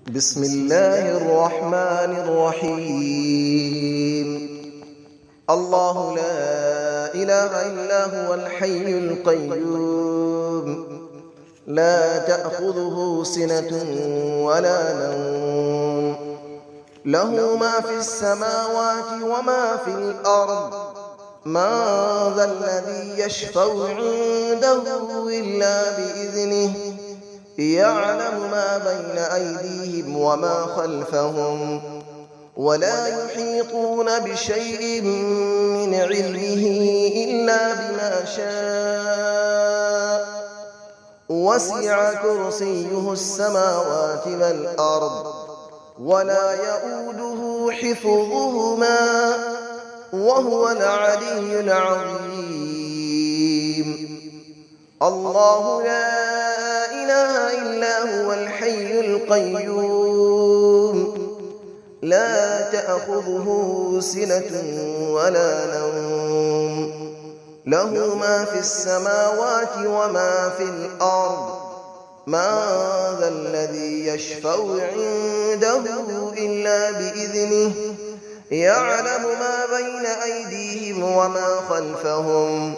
بسم الله الرحمن الرحيم. الله لا إله إلا هو الحي القيوم، لا تأخذه سنة ولا نوم، له ما في السماوات وما في الأرض. من ذا الذي يشفع عنده إلا بإذنه، يعلم ما بين أيديهم وما خلفهم، ولا يحيطون بشيء من علمه إلا بما شاء. وسع كرسيه السماوات والأرض، ولا يؤوده حفظهما، وهو العلي العظيم. الله لا إله إلا هو الحي القيوم، لا تأخذه سنة ولا نوم، له ما في السماوات وما في الأرض. من ذا الذي يشفع عنده إلا بإذنه، يعلم ما بين أيديهم وما خلفهم،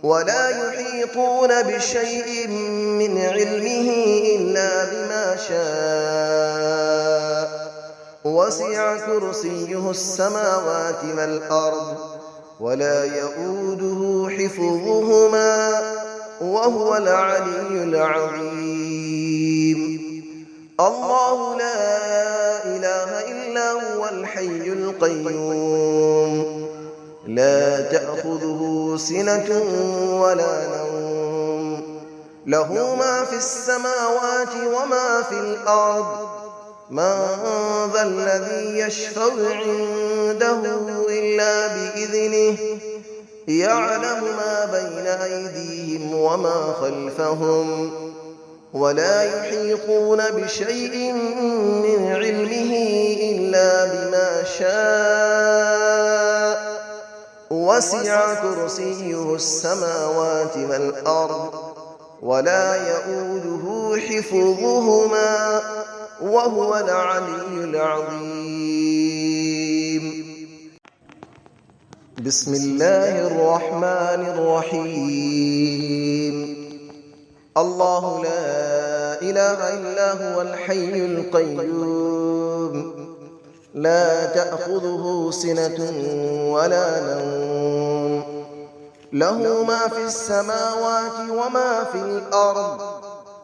ولا يحيطون بشيء من علمه إلا بما شاء. وسع كرسيه السماوات والأرض، ولا يؤوده حفظهما، وهو العلي العظيم. الله لا إله إلا هو الحي القيوم، لا تأخذه سنة ولا نوم، له ما في السماوات وما في الأرض. من ذا الذي يشفع عنده إلا بإذنه، يعلم ما بين أيديهم وما خلفهم، ولا يحيطون بشيء من علمه إلا بما شاء. وسع كرسيه السماوات والأرض، ولا يؤوده حفظهما، وهو العلي العظيم. بسم الله الرحمن الرحيم. الله لا إله إلا هو الحي القيوم، لا تأخذه سنة ولا نوم، له ما في السماوات وما في الأرض.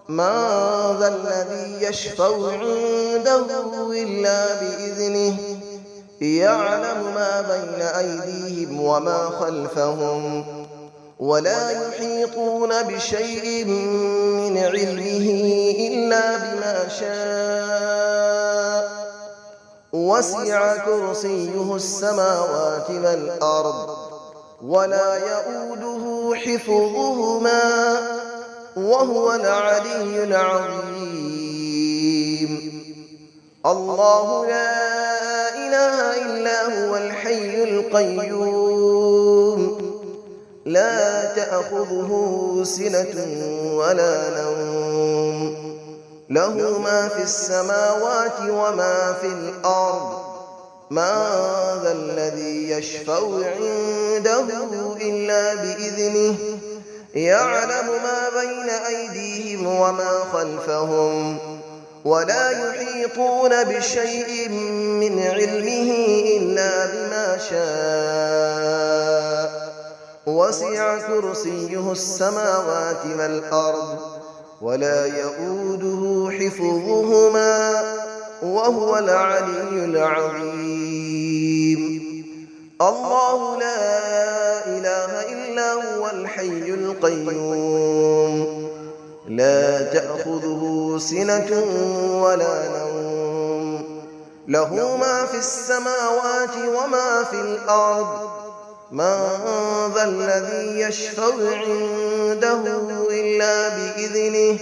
من ذا الذي يشفع عنده إلا بإذنه، يعلم ما بين أيديهم وما خلفهم، ولا يحيطون بشيء من علمه إلا بما شاء. وسع كرسيه السماوات والأرض، ولا يؤوده حفظهما، وهو العلي العظيم. الله لا إله إلا هو الحي القيوم، لا تأخذه سنة ولا نوم، له ما في السماوات وما في الأرض. من ذا الذي يشفع عنده إلا بإذنه، يعلم ما بين أيديهم وما خلفهم، ولا يحيطون بشيء من علمه إلا بما شاء. وسع كرسيه السماوات والأرض، ولا يؤوده حفظهما، وهو العلي العظيم. الله لا إله إلا هو الحي القيوم، لا تأخذه سنة ولا نوم، له ما في السماوات وما في الأرض. من ذا الذي يشفع عنده إلا بإذنه،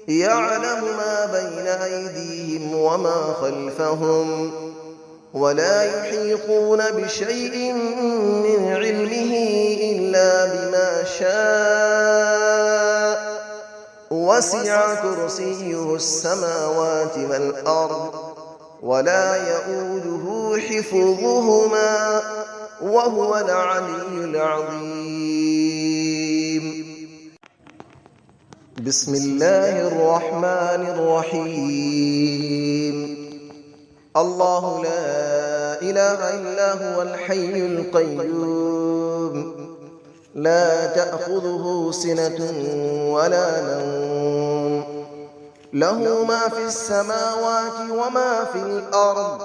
يعلم ما بين أيديهم وما خلفهم، ولا يحيطون بشيء من علمه إلا بما شاء. وسع كرسيه السماوات والأرض ولا يؤوده حفظهما وهو العلي العظيم. بسم الله الرحمن الرحيم. الله لا إله إلا هو الحي القيوم لا تأخذه سنة ولا نوم له ما في السماوات وما في الأرض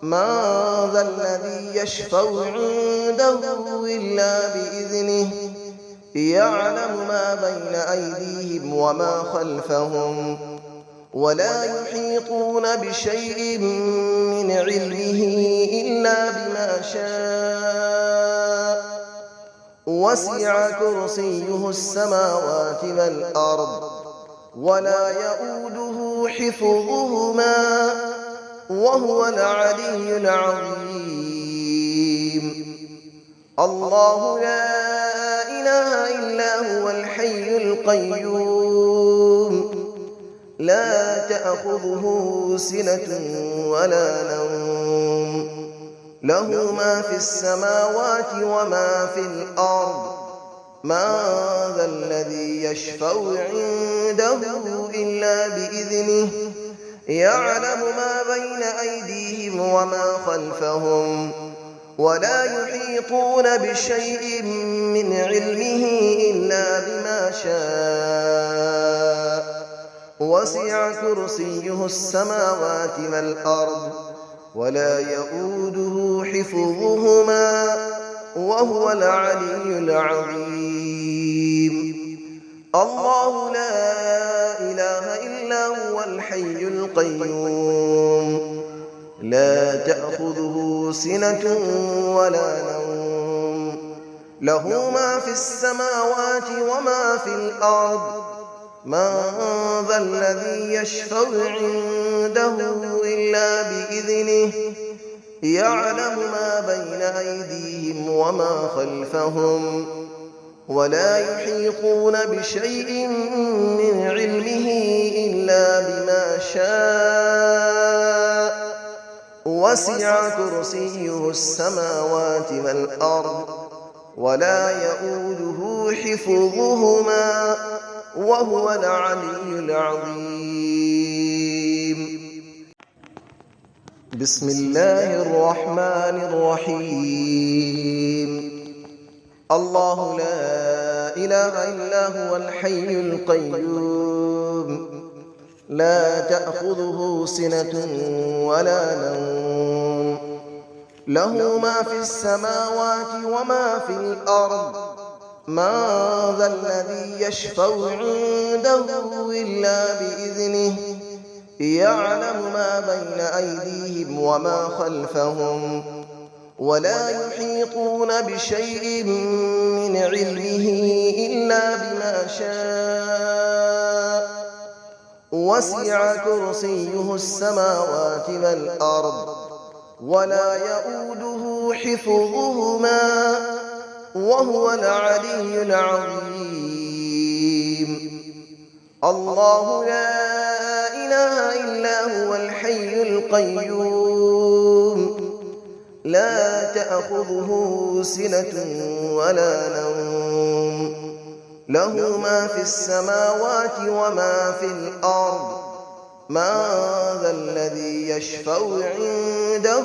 من ذا الذي يشفع عنده إلا بإذنه يعلم ما بين أيديهم وما خلفهم ولا يحيطون بشيء من علمه إلا بما شاء وسع كرسيه السماوات والأرض ولا يؤوده حفظهما وهو العلي العظيم. الله لا إله إلا هو الحي القيوم لا تأخذه سنة ولا نوم له ما في السماوات وما في الأرض من ذا الذي يشفع عنده إلا بإذنه يعلم ما بين أيديهم وما خلفهم ولا يحيطون بشيء من علمه إلا بما شاء وسع كرسيه السماوات والأرض ولا يؤوده حفظهما وهو العلي العظيم. الله لا إله إلا هو الحي القيوم لا تأخذه سنة ولا نوم له ما في السماوات وما في الأرض من ذا الذي يشفع عنده إلا بإذنه يعلم ما بين أيديهم وما خلفهم ولا يحيطون بشيء من علمه إلا بما شاء وسع كرسيه السماوات والأرض ولا يؤوده حفظهما وهو العلي العظيم. بسم الله الرحمن الرحيم. الله لا إله إلا هو الحي القيوم لا تأخذه سنة ولا نوم له ما في السماوات وما في الأرض من ذا الذي يشفع عنده إلا بإذنه يعلم ما بين أيديهم وما خلفهم ولا يحيطون بشيء من علمه إلا بما شاء وسع كرسيه السماوات والأرض ولا يؤوده حفظهما وهو العلي العظيم. الله لا إله إلا هو الحي القيوم لا تأخذه سنة ولا نوم له ما في السماوات وما في الأرض من ذا الذي يشفع عنده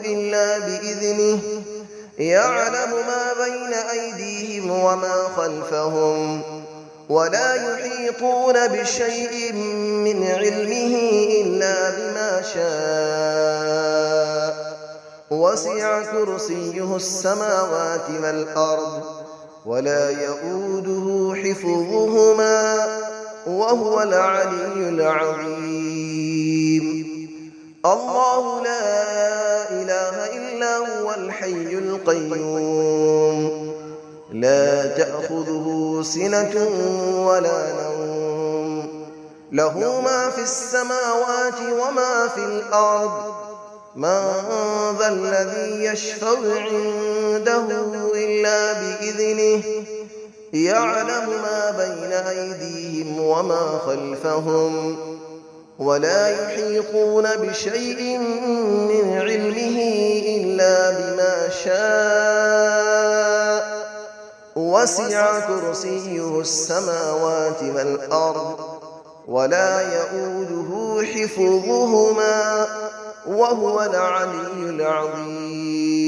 إلا بإذنه يعلم ما بين أيديهم وما خلفهم ولا يحيطون بشيء من علمه إلا بما شاء وسع كرسيه السماوات والأرض ولا يؤوده حفظهما وهو العلي العظيم. الله لا إله إلا هو الحي القيوم لا تأخذه سنة ولا نوم له ما في السماوات وما في الأرض من ذا الذي يشفع عنده إلا بإذنه يعلم ما بين أيديهم وما خلفهم ولا يحيطون بشيء من علمه إلا بما شاء وسع كرسيه السماوات والأرض ولا يئوده حفظهما وهو العلي العظيم